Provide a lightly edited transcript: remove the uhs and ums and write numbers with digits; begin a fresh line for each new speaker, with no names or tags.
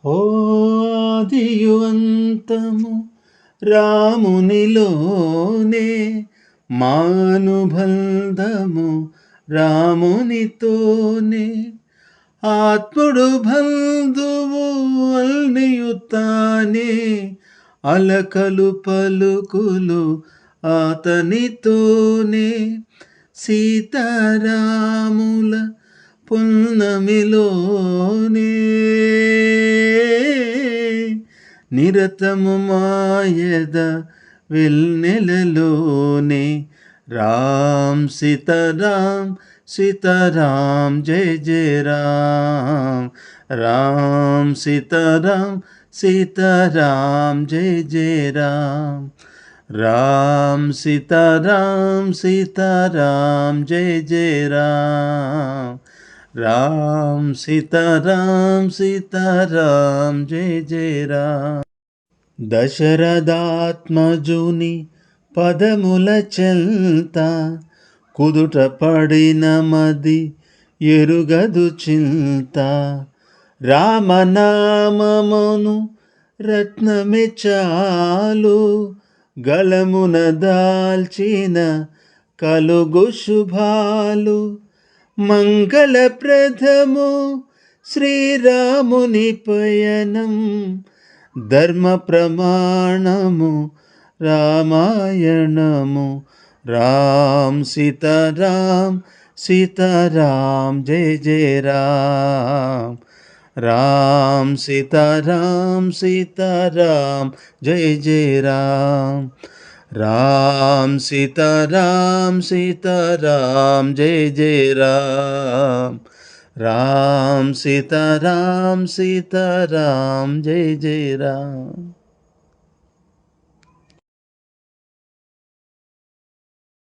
ఓ ఆదియు అంతము రామునిలోనే మానుబంధము రామునితోనే ఆత్ముడు బంధువు అల్నియుతానే అలకలు పలుకులు అతనితోనే సీతారాముల పున్నమిలోనే నిరతము మాయద వెన్నెలలోనే రామ్ సీతారామ్ సీతారామ్ జయ జయ రామ్ రామ్ సీతారామ్ సీతారామ్ జయ జయ రామ్ రామ్ సీతారామ్ సీతారామ్ జయ జయ రామ్ రామ్ సీతారామ్ సీతారామ్ జయ జయ రామ్ దశరథాత్మజుని పదముల చెల్త కుదుట పడిన మది ఎరుగదు చింత రామనామమును రత్నమే చాలు గలమున దాల్చిన కలుగు శుభాలు మంగళప్రదము శ్రీరాముని పయనం ధర్మ ప్రమాణము రామాయణము రామ్ సీతారామ్ సీతారామ్ జయ జయ రామ్ రామ్ సీతారామ్ సీతారామ్ జయ జయ రామ్ రామ్ సీతారామ్ సీతారామ్ జయ జయ రామ్ రామ్ సీతారామ్ సీతారామ్ జయ జయ రామ్.